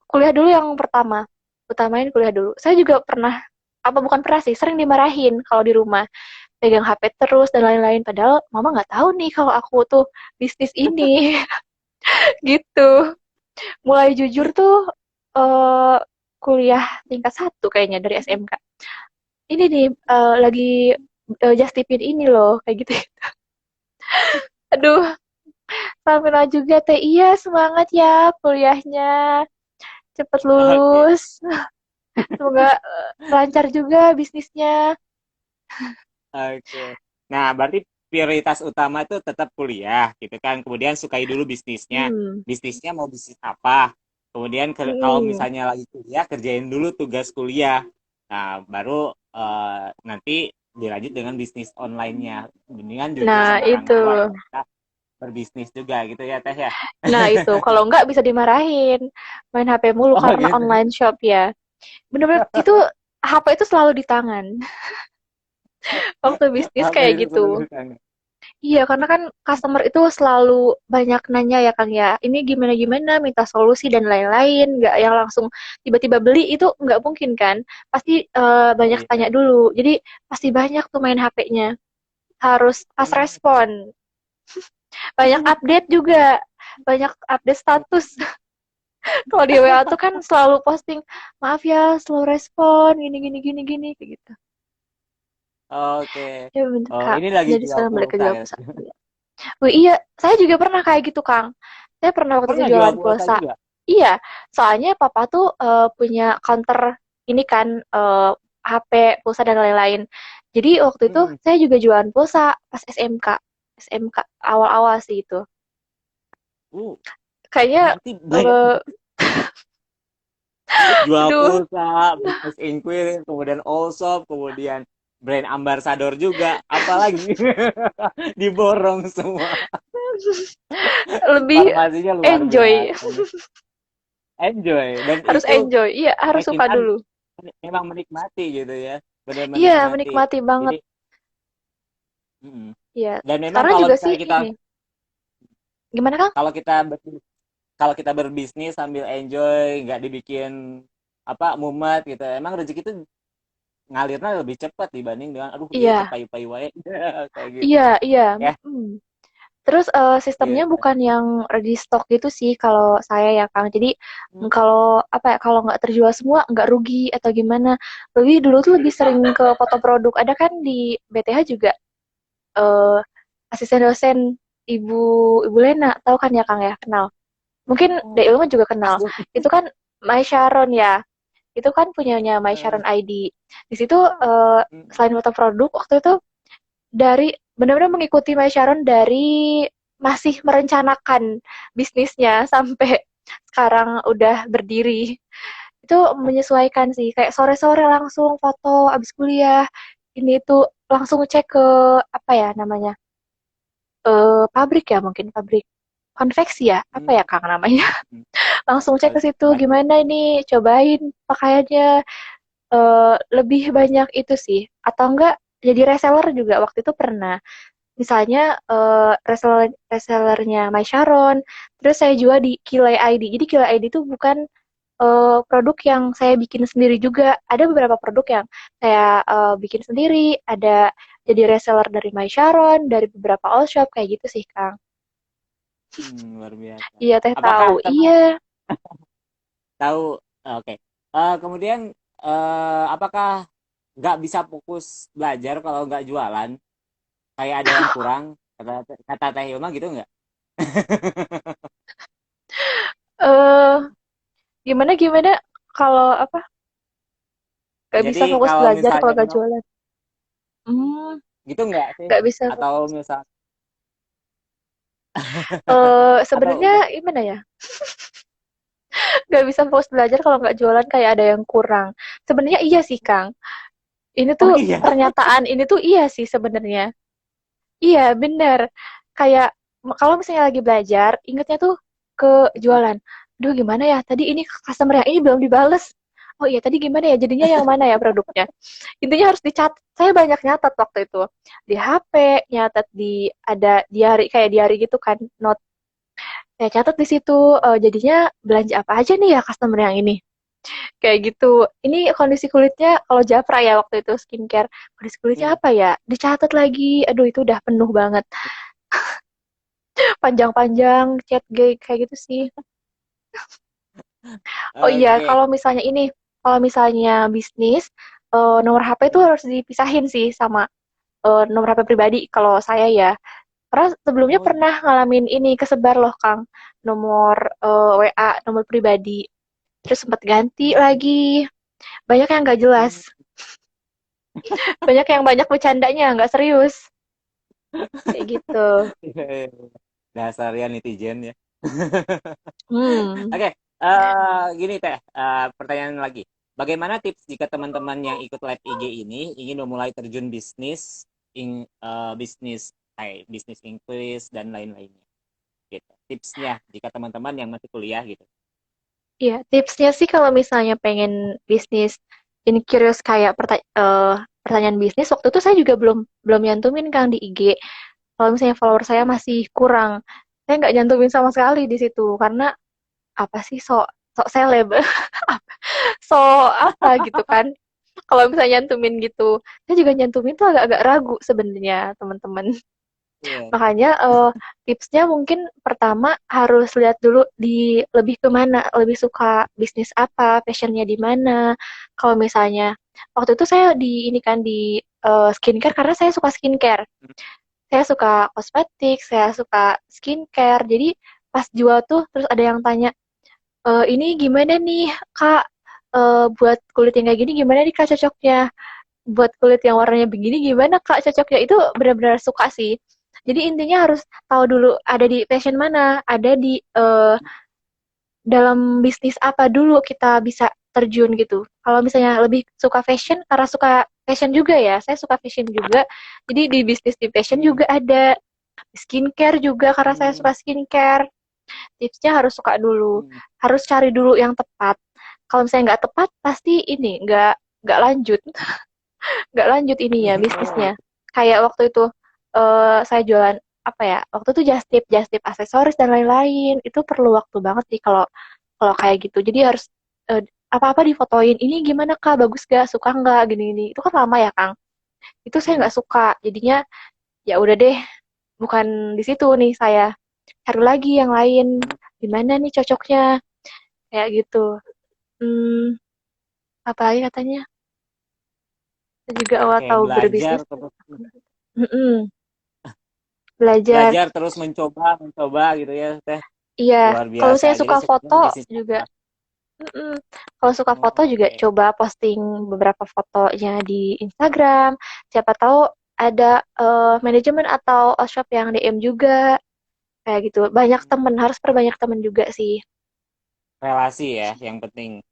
Speaker 2: Kuliah dulu yang pertama. Utamain kuliah dulu. Saya juga pernah, apa bukan pernah sih, sering dimarahin kalau di rumah. Pegang HP terus dan lain-lain. Padahal mama nggak tahu nih kalau aku tuh bisnis ini. Gitu. Mulai jujur tuh eh kuliah tingkat satu kayaknya dari SMK. Ini nih lagi just tipin ini loh kayak gitu. Aduh, Samina juga teh. Iya, semangat ya kuliahnya. Cepet
Speaker 1: Oke,
Speaker 2: lulus. Semoga lancar juga bisnisnya.
Speaker 1: oke. Nah, berarti prioritas utama itu tetap kuliah gitu kan. Kemudian sukai dulu bisnisnya.
Speaker 2: Hmm.
Speaker 1: Bisnisnya mau bisnis apa? Kemudian kalau
Speaker 2: Hmm.
Speaker 1: misalnya lagi kuliah, kerjain dulu tugas kuliah. Nah, baru nanti dilanjut dengan bisnis online-nya. Mendingan jujur
Speaker 2: Nah,
Speaker 1: sama orang
Speaker 2: itu.
Speaker 1: tua kalau kita berbisnis juga gitu ya, Teh ya.
Speaker 2: Nah, itu. Kalau enggak bisa dimarahin. Main HP mulu
Speaker 1: Oh
Speaker 2: karena
Speaker 1: gitu.
Speaker 2: online shop ya. Bener-bener itu HP itu selalu di tangan. Waktu bisnis
Speaker 1: Apa
Speaker 2: kayak
Speaker 1: itu
Speaker 2: gitu.
Speaker 1: sebenarnya?
Speaker 2: Iya, karena kan customer itu selalu banyak nanya ya Kang ya, ini gimana-gimana, minta solusi dan lain-lain, nggak yang langsung tiba-tiba beli itu nggak mungkin kan, pasti banyak tanya
Speaker 1: Iya.
Speaker 2: dulu, jadi pasti banyak tuh main HP-nya, harus pas
Speaker 1: Hmm.
Speaker 2: respon, banyak update juga, banyak update status. Kalau di WA tuh kan selalu posting, maaf ya, slow respon, gini gini gini gini kayak gitu.
Speaker 1: Oke.
Speaker 2: Ya bener
Speaker 1: Oh,
Speaker 2: Kak,
Speaker 1: ini lagi
Speaker 2: jadi
Speaker 1: jual
Speaker 2: sekarang balik ke
Speaker 1: pulsa
Speaker 2: jual
Speaker 1: ya.
Speaker 2: pulsa. Wih, iya, saya juga pernah kayak gitu, Kang. Saya pernah waktu
Speaker 1: Pernah
Speaker 2: itu
Speaker 1: jual
Speaker 2: jualan
Speaker 1: pulsa
Speaker 2: pulsa.
Speaker 1: juga?
Speaker 2: Iya, soalnya papa tuh punya counter ini kan HP, pulsa dan lain-lain. Jadi waktu itu
Speaker 1: Hmm.
Speaker 2: saya juga jualan pulsa pas SMK. SMK awal-awal sih itu.
Speaker 1: Uh,
Speaker 2: Kayaknya
Speaker 1: berarti banyak
Speaker 2: eh,
Speaker 1: jual
Speaker 2: aduh,
Speaker 1: pulsa, business inquiry, kemudian all shop, kemudian brand ambassador juga, apalagi diborong semua.
Speaker 2: lebih
Speaker 1: Farmasinya luar
Speaker 2: enjoy.
Speaker 1: biasa nih. Enjoy dan
Speaker 2: Harus
Speaker 1: itu
Speaker 2: enjoy. Iya, harus suka
Speaker 1: Ekinan
Speaker 2: dulu.
Speaker 1: memang menikmati gitu ya, benar
Speaker 2: Iya,
Speaker 1: menikmati.
Speaker 2: menikmati banget.
Speaker 1: Jadi, mm.
Speaker 2: Iya.
Speaker 1: Dan memang
Speaker 2: Sekarang
Speaker 1: kalau
Speaker 2: juga sih
Speaker 1: misalnya kita
Speaker 2: ini. Gimana, Kang?
Speaker 1: kalau kita kalau kita berbisnis sambil enjoy, nggak dibikin apa mumet gitu, emang rezeki itu ngalirnya lebih cepat dibanding dengan aduh iya
Speaker 2: Iya,
Speaker 1: cek payu-payu wae kayak gitu
Speaker 2: iya, iya.
Speaker 1: ya.
Speaker 2: Terus sistemnya
Speaker 1: Gitu.
Speaker 2: bukan yang ready stock gitu sih kalau saya ya Kang. Jadi
Speaker 1: Hmm.
Speaker 2: kalau apa ya kalau nggak terjual semua nggak rugi atau gimana. Lebih dulu tuh lebih sering ke foto produk. Ada kan di BTH juga eh, asisten dosen Ibu Ibu Lena tahu kan ya Kang ya kenal. Mungkin Dek
Speaker 1: Oh,
Speaker 2: Ilma juga kenal.
Speaker 1: asli.
Speaker 2: Itu kan My Sharon ya. Itu kan punyanya My
Speaker 1: Eh,
Speaker 2: Sharon ID. Di situ
Speaker 1: mm,
Speaker 2: selain foto produk waktu itu dari benar-benar mengikuti My Sharon dari masih merencanakan bisnisnya sampai sekarang udah berdiri. Itu menyesuaikan sih, kayak sore-sore langsung foto abis kuliah. Ini tuh langsung cek ke apa ya namanya? Pabrik ya mungkin pabrik konveksi ya, apa
Speaker 1: mm,
Speaker 2: ya Kang namanya?
Speaker 1: mm.
Speaker 2: Langsung cek ke situ
Speaker 1: Mas-
Speaker 2: gimana ini, cobain pakaiannya lebih banyak itu sih. Atau enggak jadi reseller juga waktu itu pernah. Misalnya resellernya My Sharon, terus saya jual di Kilay ID. Jadi Kilay ID itu bukan produk yang saya bikin sendiri juga. Ada beberapa produk yang saya bikin sendiri, ada jadi reseller dari My Sharon, dari beberapa all shop kayak gitu sih, Kang.
Speaker 1: Luar biasa.
Speaker 2: Iya, Teh
Speaker 1: Apakah
Speaker 2: tahu.
Speaker 1: teman
Speaker 2: Iya.
Speaker 1: tahu? Oke. Kemudian apakah nggak bisa fokus belajar kalau nggak jualan? Kayak ada yang kurang, kata kata Teh Hilma gitu nggak?
Speaker 2: Eh gimana gimana kalau apa? Gak
Speaker 1: Jadi
Speaker 2: bisa fokus
Speaker 1: kalau
Speaker 2: belajar
Speaker 1: misalnya
Speaker 2: kalau gak
Speaker 1: memang
Speaker 2: jualan. Hmm,
Speaker 1: gitu nggak sih?
Speaker 2: gak bisa
Speaker 1: Atau
Speaker 2: fokus.
Speaker 1: misal atau
Speaker 2: Sebenarnya gimana ya? Gak bisa fokus belajar kalau nggak jualan kayak ada yang kurang. Sebenarnya iya sih, Kang. Ini
Speaker 1: oh
Speaker 2: tuh
Speaker 1: iya.
Speaker 2: pernyataan ini tuh iya sih sebenarnya. Iya, bener. Kayak kalau misalnya lagi belajar, ingetnya tuh ke jualan. Duh, gimana ya? Tadi ini customer yang ini belum dibales. Oh iya, tadi gimana ya? Jadinya yang mana ya produknya? Intinya harus dicatat. Saya banyak nyatat waktu itu. Di HP, nyatat di ada diary kayak diary gitu kan, note. Saya catat di situ. Jadinya belanja apa aja nih ya customer yang ini. Kayak gitu. Ini kondisi kulitnya kalau Jafra ya waktu itu skincare. Kondisi kulitnya
Speaker 1: Hmm,
Speaker 2: apa ya? Dicatat lagi. Aduh, itu udah penuh banget. Panjang-panjang chat gay kayak gitu sih. Oh iya,
Speaker 1: oke.
Speaker 2: kalau misalnya bisnis, nomor HP itu harus dipisahin sih sama nomor HP pribadi kalau saya ya. Karena sebelumnya
Speaker 1: Oh,
Speaker 2: pernah ngalamin ini kesebar loh Kang, nomor WA, nomor pribadi. Terus sempat ganti lagi. Banyak yang nggak jelas.
Speaker 1: hmm.
Speaker 2: Banyak yang banyak bercandanya, nggak serius. kayak gitu.
Speaker 1: Dasarnya netizen ya.
Speaker 2: Hmm.
Speaker 1: Oke, gini Teh, pertanyaan lagi. Bagaimana tips jika teman-teman yang ikut live IG ini ingin memulai terjun bisnis, bisnis kayak bisnis Inggris dan lain-lainnya? Gitu. Tipsnya jika teman-teman yang masih kuliah gitu.
Speaker 2: Ya, tipsnya sih kalau misalnya pengen bisnis in curious kayak pertanyaan bisnis, waktu itu saya juga belum belum nyantumin Kang di IG. Kalau misalnya follower saya
Speaker 1: Iya.
Speaker 2: masih kurang, saya nggak nyantumin sama sekali di situ karena apa sih sok sok seleb, so apa gitu kan. Kalau misalnya nyantumin gitu, saya juga nyantumin tuh agak-agak ragu sebenarnya teman-teman.
Speaker 1: Iya.
Speaker 2: Makanya tipsnya mungkin pertama harus lihat dulu di lebih ke mana, lebih suka bisnis apa, passionnya di mana. Kalau misalnya waktu itu saya di ini kan di skincare karena saya suka skincare. Saya suka kosmetik, saya suka skincare. Jadi pas jual tuh terus ada yang tanya, ini gimana nih Kak, buat kulit yang kayak gini gimana nih Kak cocoknya? Buat kulit yang warnanya begini gimana Kak cocoknya? Itu benar-benar suka sih. Jadi intinya harus tahu dulu ada di passion mana, ada di dalam bisnis apa dulu kita bisa terjun gitu. Kalau misalnya lebih suka fashion, karena suka fashion juga ya, saya suka fashion juga. Jadi di bisnis di fashion
Speaker 1: Hmm.
Speaker 2: juga ada, skincare juga karena saya
Speaker 1: Hmm.
Speaker 2: suka skincare. Tipsnya harus suka dulu,
Speaker 1: Hmm.
Speaker 2: harus cari dulu yang tepat. Kalau misalnya nggak tepat, pasti ini nggak lanjut. Nggak lanjut ini ya
Speaker 1: Oh,
Speaker 2: bisnisnya.
Speaker 1: gitu.
Speaker 2: Kayak waktu itu saya jualan apa ya? Waktu itu just tip aksesoris dan lain-lain. Itu perlu waktu banget sih kalau kalau kayak gitu. Jadi harus eh, apa-apa difotoin. Ini gimana Kak? Bagus gak? Suka nggak? Gini-gini. Itu kan lama ya Kang. Itu saya
Speaker 1: Hmm.
Speaker 2: nggak suka. Jadinya ya udah deh. Bukan di situ nih saya cari lagi yang lain.
Speaker 1: Hmm.
Speaker 2: Gimana nih cocoknya? Kayak gitu. Hmm, apa lagi katanya? Saya juga awal
Speaker 1: Kayak
Speaker 2: tahu
Speaker 1: belajar
Speaker 2: berbisnis.
Speaker 1: terus
Speaker 2: Mm-mm. Belajar.
Speaker 1: belajar terus mencoba mencoba gitu ya Teh.
Speaker 2: Iya,
Speaker 1: Luar
Speaker 2: kalau
Speaker 1: biasa.
Speaker 2: saya
Speaker 1: Jadi
Speaker 2: suka foto
Speaker 1: sebelum bisnis
Speaker 2: juga,
Speaker 1: apa?
Speaker 2: mm-mm. Kalau suka foto
Speaker 1: Oh,
Speaker 2: juga
Speaker 1: oke.
Speaker 2: coba posting beberapa fotonya di Instagram. Siapa tahu ada manajemen atau workshop yang DM juga, kayak gitu. Banyak temen, harus perbanyak temen juga sih.
Speaker 1: Relasi ya yang penting.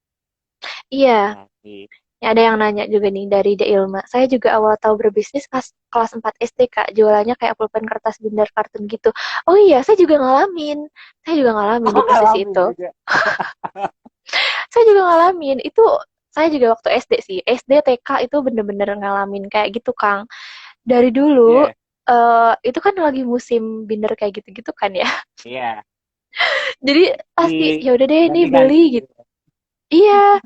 Speaker 2: Iya,
Speaker 1: Relasi.
Speaker 2: ya ada yang nanya juga nih dari De Ilma. Saya juga awal tahu berbisnis pas kelas 4 SD, Kak. Jualannya kayak pulpen kertas bundar kartun gitu. Oh iya, saya juga ngalamin. Saya juga ngalamin di
Speaker 1: Oh,
Speaker 2: posisi
Speaker 1: ngalamin
Speaker 2: itu.
Speaker 1: juga.
Speaker 2: Saya juga ngalamin itu, saya juga waktu SD sih, SD TK itu bener-bener ngalamin kayak gitu Kang. Dari dulu
Speaker 1: Iya,
Speaker 2: itu kan lagi musim binder kayak gitu-gitu kan ya.
Speaker 1: iya.
Speaker 2: Jadi pasti
Speaker 1: Di
Speaker 2: ya udah deh nih beli
Speaker 1: ganti-ganti
Speaker 2: gitu.
Speaker 1: gitu.
Speaker 2: Iya,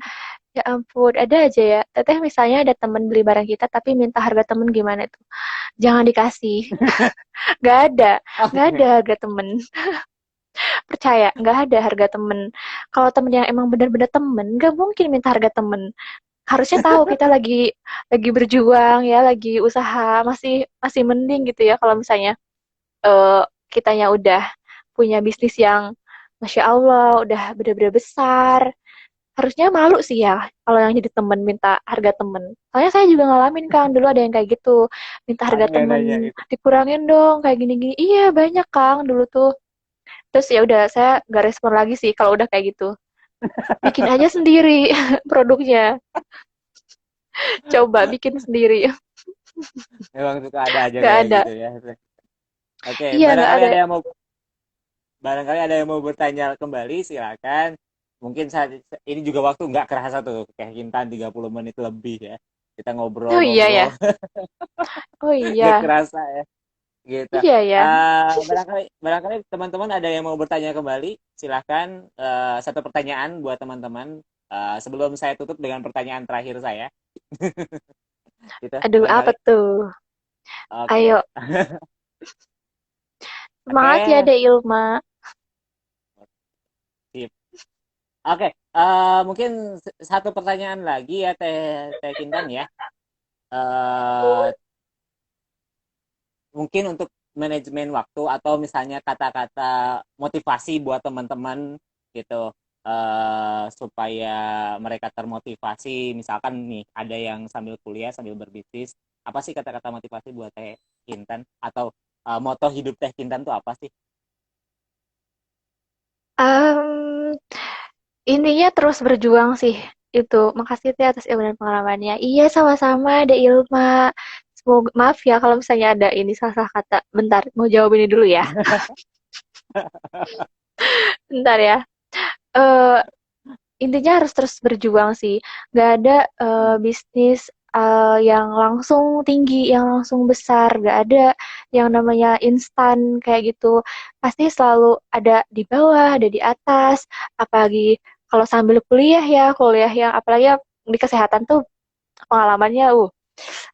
Speaker 2: ya ampun, ada aja ya. Teteh misalnya ada temen beli barang kita tapi minta harga temen gimana tuh? Jangan dikasih. Gak ada, nggak ada
Speaker 1: Oke.
Speaker 2: harga temen. Percaya, nggak ada harga temen. Kalau temen yang emang bener-bener temen, nggak mungkin minta harga temen. Harusnya tahu kita lagi berjuang ya, lagi usaha, masih masih mending gitu ya kalau misalnya kitanya udah punya bisnis yang Masya Allah, udah bener-bener besar. Harusnya malu sih ya kalau yang jadi temen minta harga temen. Soalnya saya juga ngalamin Kang, dulu ada yang kayak gitu. Minta harga
Speaker 1: Ada yang nanya
Speaker 2: temen,
Speaker 1: gitu.
Speaker 2: dikurangin dong kayak gini-gini. Iya banyak Kang dulu tuh. Terus ya udah saya gak respon lagi sih kalau udah kayak gitu. Bikin aja sendiri produknya. Coba bikin sendiri.
Speaker 1: Memang suka ada aja
Speaker 2: Gak
Speaker 1: kayak
Speaker 2: ada.
Speaker 1: gitu ya. Oke,
Speaker 2: Iya nggak ada.
Speaker 1: barangkali ada yang mau bertanya kembali, silakan. Mungkin saat ini juga waktu nggak kerasa tuh, kayak Kintan 30 menit lebih ya. Kita
Speaker 2: Oh iya
Speaker 1: ngobrol-ngobrol,
Speaker 2: ya. Oh
Speaker 1: nggak
Speaker 2: iya.
Speaker 1: kerasa ya. Gitu.
Speaker 2: Iya ya.
Speaker 1: Barangkali barangkali teman-teman ada yang mau bertanya kembali, silahkan. Satu pertanyaan buat teman-teman. Sebelum saya tutup dengan pertanyaan terakhir saya, gitu.
Speaker 2: Aduh apa
Speaker 1: Barangkali.
Speaker 2: tuh?
Speaker 1: Oke.
Speaker 2: Ayo. Semangat ya
Speaker 1: Oke.
Speaker 2: De Ilma.
Speaker 1: Sip. Oke. Mungkin satu pertanyaan lagi ya, Teh Teh Kintan ya. Eh, Mungkin untuk manajemen waktu atau misalnya kata-kata motivasi buat teman-teman gitu, supaya mereka termotivasi, misalkan nih ada yang sambil kuliah sambil berbisnis, apa sih kata-kata motivasi buat Teh Intan atau moto hidup Teh Kintan tuh apa sih?
Speaker 2: Em, intinya terus berjuang sih. Itu. Makasih Teh atas ilmu dan pengalamannya. Iya, sama-sama ada Ilma. Semoga, maaf ya kalau misalnya ada ini salah kata. Bentar, mau jawab ini dulu ya. Bentar ya. Eh, intinya harus terus berjuang sih. Nggak ada
Speaker 1: Hmm,
Speaker 2: bisnis yang langsung tinggi, yang langsung besar. Nggak ada yang namanya instan kayak gitu. Pasti selalu ada di bawah, ada di atas. Apalagi kalau sambil kuliah ya, kuliah yang apalagi yang di kesehatan tuh pengalamannya,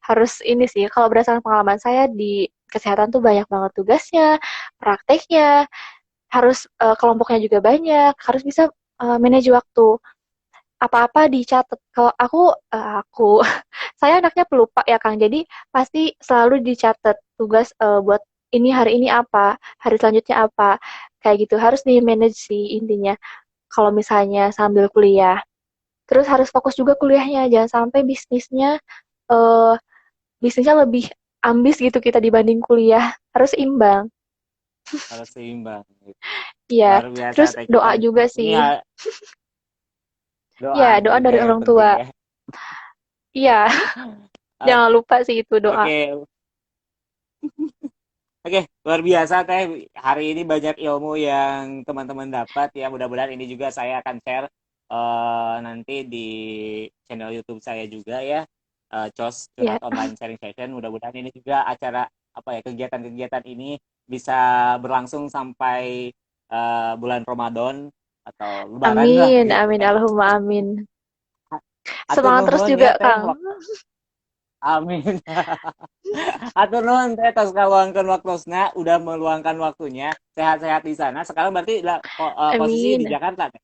Speaker 2: harus ini sih. Kalau berdasarkan pengalaman saya di kesehatan tuh banyak banget tugasnya, prakteknya, harus kelompoknya juga banyak, harus bisa manage waktu apa-apa dicatat. Kalau aku saya anaknya pelupa ya Kang. Jadi pasti selalu dicatat tugas buat ini hari ini apa, hari selanjutnya apa. Kayak gitu harus di-manage sih intinya. Kalau misalnya sambil kuliah. Terus harus fokus juga kuliahnya, jangan sampai eh bisnisnya lebih ambis gitu kita dibanding kuliah. Harus imbang.
Speaker 1: harus seimbang. Gitu.
Speaker 2: Iya.
Speaker 1: Luar biasa
Speaker 2: Terus
Speaker 1: Teh
Speaker 2: doa
Speaker 1: Kintan.
Speaker 2: juga
Speaker 1: Ini
Speaker 2: sih.
Speaker 1: doa
Speaker 2: Iya, doa
Speaker 1: juga
Speaker 2: dari
Speaker 1: yang
Speaker 2: orang
Speaker 1: penting
Speaker 2: tua.
Speaker 1: ya.
Speaker 2: Iya, jangan lupa sih itu doa.
Speaker 1: Oke, oke, luar biasa Teh. Hari ini banyak ilmu yang teman-teman dapat ya. Mudah-mudahan ini juga saya akan share nanti di channel YouTube saya juga ya. Cos
Speaker 2: Ya,
Speaker 1: Curhat Online Sharing Session. Mudah-mudahan ini juga acara apa ya kegiatan-kegiatan ini bisa berlangsung sampai bulan Ramadan atau Lebaran lah
Speaker 2: amin,
Speaker 1: gitu
Speaker 2: amin,
Speaker 1: kan.
Speaker 2: Allahumma amin.
Speaker 1: Atur
Speaker 2: Semangat terus
Speaker 1: nuhun ya
Speaker 2: juga,
Speaker 1: Teh.
Speaker 2: Kang.
Speaker 1: Amin. Atur nuhun teh tos kaluangkeun waktosna udah meluangkan waktunya sehat-sehat di sana sekarang berarti posisi di
Speaker 2: Amin.
Speaker 1: Jakarta teh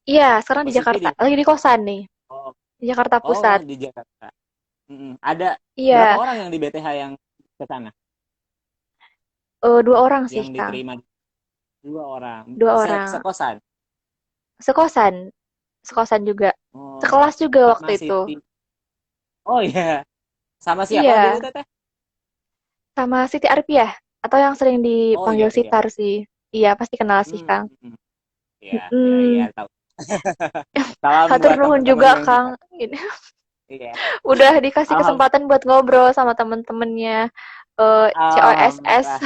Speaker 2: Iya, sekarang di
Speaker 1: posisi
Speaker 2: Jakarta.
Speaker 1: di
Speaker 2: Lagi di kosan nih,
Speaker 1: oh,
Speaker 2: di Jakarta
Speaker 1: oh
Speaker 2: Pusat.
Speaker 1: di Jakarta. Ada berapa
Speaker 2: Iya,
Speaker 1: orang yang di BTH yang ke sana
Speaker 2: dua orang sih,
Speaker 1: yang
Speaker 2: Kang.
Speaker 1: diterima dua orang
Speaker 2: Dua orang.
Speaker 1: sekosan
Speaker 2: Sekosan, sekosan juga.
Speaker 1: oh
Speaker 2: Sekelas juga
Speaker 1: sama
Speaker 2: waktu itu.
Speaker 1: Siti oh iya sama siapa dulu
Speaker 2: Iya,
Speaker 1: teteh
Speaker 2: sama Siti Arpiah. Atau yang sering
Speaker 1: oh iya
Speaker 2: dipanggil
Speaker 1: iya
Speaker 2: Sitar sih. Iya, pasti kenal sih, Kang.
Speaker 1: hmm, iya iya iya
Speaker 2: Mm,
Speaker 1: tahu salam
Speaker 2: hatur
Speaker 1: buat
Speaker 2: nuhun
Speaker 1: teman-teman
Speaker 2: juga,
Speaker 1: yang di
Speaker 2: Kang.
Speaker 1: sana
Speaker 2: Ini
Speaker 1: iya
Speaker 2: udah dikasih
Speaker 1: alhamdulillah
Speaker 2: kesempatan buat ngobrol sama temen-temennya COSS.
Speaker 1: alhamdulillah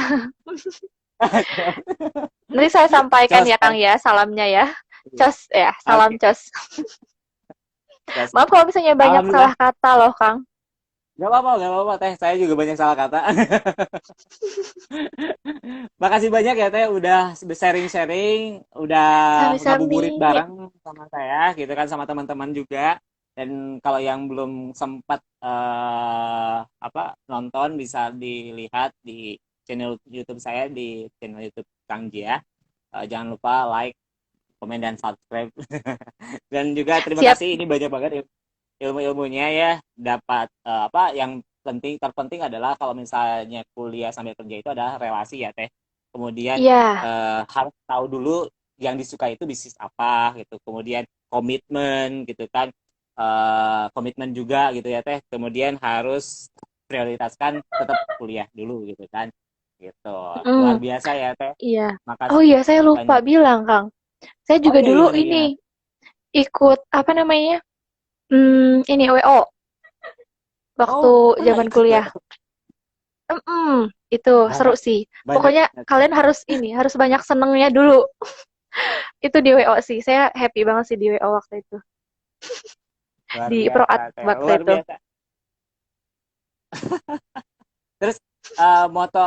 Speaker 2: Nanti saya sampaikan
Speaker 1: Jos,
Speaker 2: ya Kang ya, salamnya ya.
Speaker 1: iya.
Speaker 2: Cos ya, salam
Speaker 1: Oke,
Speaker 2: cos.
Speaker 1: Jos.
Speaker 2: Maaf kalau misalnya banyak
Speaker 1: Alhamdulillah.
Speaker 2: salah kata loh Kang.
Speaker 1: Gak apa-apa, Teh. Saya juga banyak salah kata. Makasih banyak ya, Teh, udah sharing-sharing, udah
Speaker 2: Sami-sami.
Speaker 1: ngabuburit bareng sama saya, gitu kan, sama teman-teman juga. Dan kalau yang belum sempat apa nonton bisa dilihat di channel YouTube saya di channel YouTube Kang Jia. Jangan lupa like, komen dan subscribe. Dan juga terima
Speaker 2: Siap.
Speaker 1: kasih ini banyak banget ilmu-ilmunya ya dapat apa yang penting terpenting adalah kalau misalnya kuliah sambil kerja itu adalah relasi ya teh kemudian
Speaker 2: Iya.
Speaker 1: harus tahu dulu yang disuka itu bisnis apa gitu kemudian komitmen gitu kan komitmen juga gitu ya teh kemudian harus prioritaskan tetap kuliah dulu gitu kan gitu luar
Speaker 2: Mm,
Speaker 1: biasa ya teh
Speaker 2: iya. Oh
Speaker 1: makasih
Speaker 2: iya, saya lupa
Speaker 1: banyak
Speaker 2: bilang Kang. Saya
Speaker 1: oh
Speaker 2: juga
Speaker 1: iya
Speaker 2: dulu
Speaker 1: gimana
Speaker 2: ini
Speaker 1: gimana
Speaker 2: ikut apa namanya? Ini WO waktu
Speaker 1: oh pernah
Speaker 2: zaman
Speaker 1: ikut
Speaker 2: kuliah.
Speaker 1: WO
Speaker 2: Itu seru
Speaker 1: banyak
Speaker 2: sih.
Speaker 1: banyak
Speaker 2: Pokoknya kalian harus ini, harus banyak senengnya dulu. Itu di WO sih. Saya happy banget sih di WO waktu itu.
Speaker 1: luar
Speaker 2: Di
Speaker 1: biasa
Speaker 2: Proat
Speaker 1: teh
Speaker 2: waktu
Speaker 1: luar
Speaker 2: itu.
Speaker 1: biasa terus moto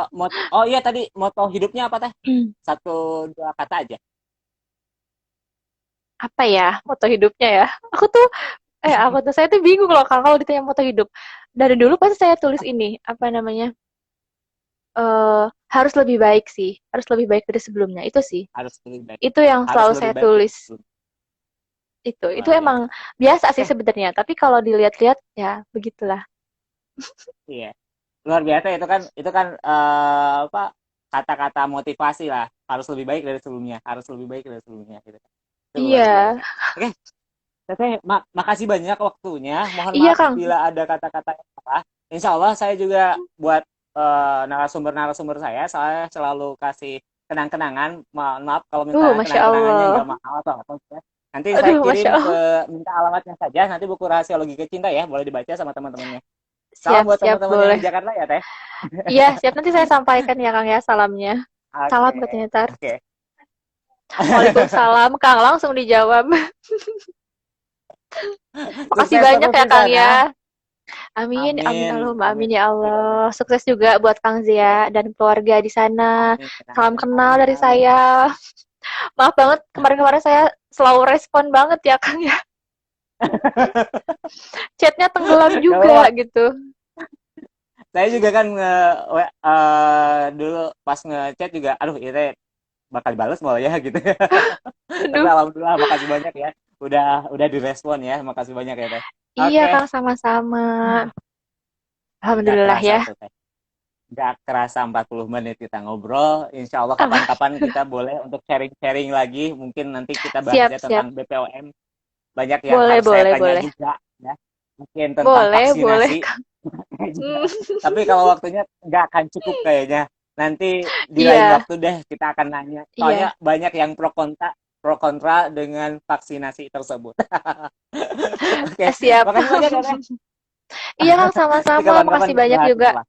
Speaker 1: oh iya tadi moto hidupnya apa teh satu dua kata aja
Speaker 2: Apa ya moto hidupnya ya? Aku tuh saya tuh bingung loh Kak kalau ditanya moto hidup. Dari dulu pasti saya tulis ini, apa namanya? Harus lebih baik sih. Harus lebih baik dari sebelumnya. Itu sih.
Speaker 1: harus lebih baik
Speaker 2: Itu yang
Speaker 1: harus
Speaker 2: selalu
Speaker 1: lebih
Speaker 2: saya
Speaker 1: baik dari
Speaker 2: tulis.
Speaker 1: sebelum
Speaker 2: Itu
Speaker 1: luar
Speaker 2: emang
Speaker 1: biasa
Speaker 2: biasa sih
Speaker 1: oke
Speaker 2: sebenarnya, tapi kalau dilihat-lihat ya begitulah.
Speaker 1: iya luar biasa itu kan apa kata-kata motivasi lah harus lebih baik dari sebelumnya harus lebih baik dari sebelumnya gitu kan itu luar
Speaker 2: Iya.
Speaker 1: biasa oke Teteh makasih banyak waktunya mohon
Speaker 2: Iya,
Speaker 1: maaf
Speaker 2: Kang.
Speaker 1: bila ada kata-kata yang salah Insya Allah saya juga buat narasumber-narasumber saya selalu kasih kenang-kenangan. Maaf kalau misalnya
Speaker 2: Masya
Speaker 1: kenang-kenangannya
Speaker 2: Allah.
Speaker 1: nggak mahal atau apa ya. Nanti saya
Speaker 2: Aduh, Masya
Speaker 1: kirim
Speaker 2: Allah.
Speaker 1: minta alamatnya saja. Nanti buku Rahasia Logika Cinta ya, boleh dibaca sama teman-temannya. Salam
Speaker 2: Siap,
Speaker 1: buat
Speaker 2: siap,
Speaker 1: teman-teman yang
Speaker 2: boleh.
Speaker 1: di Jakarta ya, Teh.
Speaker 2: Iya, siap. Nanti saya sampaikan ya, Kang, ya, salamnya. Salam
Speaker 1: Oke,
Speaker 2: katanya, Tar.
Speaker 1: oke.
Speaker 2: Waalaikumsalam, Kang. Langsung dijawab. Makasih
Speaker 1: Sukses
Speaker 2: banyak
Speaker 1: terus
Speaker 2: ya,
Speaker 1: di
Speaker 2: Kang,
Speaker 1: sana.
Speaker 2: ya. Amin, amin,
Speaker 1: Amin,
Speaker 2: Allahumma amin
Speaker 1: amin,
Speaker 2: ya Allah. Sukses juga buat Kang Zia dan keluarga di sana.
Speaker 1: amin,
Speaker 2: Salam
Speaker 1: amin,
Speaker 2: kenal
Speaker 1: amin,
Speaker 2: dari
Speaker 1: amin.
Speaker 2: saya. Maaf banget, kemarin-kemarin saya selalu respon banget ya, Kang, ya. Chatnya tenggelam
Speaker 1: Gak
Speaker 2: juga,
Speaker 1: apa-apa.
Speaker 2: gitu.
Speaker 1: Saya juga kan dulu pas ngechat juga, aduh ini bakal dibales malah ya gitu. Tapi
Speaker 2: Aduh.
Speaker 1: alhamdulillah makasih banyak ya. Udah direspon ya. Makasih banyak ya, Teh.
Speaker 2: Iya,
Speaker 1: Oke,
Speaker 2: Kang, sama-sama.
Speaker 1: nggak
Speaker 2: Alhamdulillah
Speaker 1: kerasa
Speaker 2: ya.
Speaker 1: tuh, Teh. Nggak kerasa 40 menit kita ngobrol. Insya Allah
Speaker 2: Apa?
Speaker 1: kapan-kapan kita boleh untuk sharing-sharing lagi. Mungkin nanti kita
Speaker 2: Siap,
Speaker 1: bahasnya
Speaker 2: siap.
Speaker 1: tentang BPOM. Banyak yang
Speaker 2: Boleh,
Speaker 1: harus saya
Speaker 2: boleh,
Speaker 1: tanya
Speaker 2: boleh.
Speaker 1: juga ya. Mungkin tentang
Speaker 2: Boleh, boleh,
Speaker 1: vaksinasi.
Speaker 2: Kang.
Speaker 1: juga.
Speaker 2: Hmm,
Speaker 1: Tapi kalau waktunya nggak akan cukup kayaknya. Nanti di lain
Speaker 2: iya,
Speaker 1: waktu deh kita akan nanya.
Speaker 2: iya.
Speaker 1: Soalnya banyak yang pro kontra dengan vaksinasi tersebut. Oke,
Speaker 2: Siap.
Speaker 1: makasih banyak ya, Teh.
Speaker 2: Iya, Kang,
Speaker 1: Nanti
Speaker 2: sama-sama.
Speaker 1: kapan-kapan
Speaker 2: Makasih
Speaker 1: kita
Speaker 2: banyak
Speaker 1: bahas
Speaker 2: juga.
Speaker 1: lah.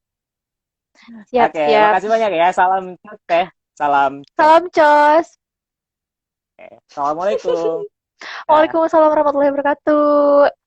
Speaker 2: Siap,
Speaker 1: Oke,
Speaker 2: siap.
Speaker 1: makasih banyak ya. Salam Teh. Salam Cos.
Speaker 2: Salam, Cos.
Speaker 1: Oke. Assalamualaikum. Dah.
Speaker 2: Waalaikumsalam warahmatullahi wabarakatuh.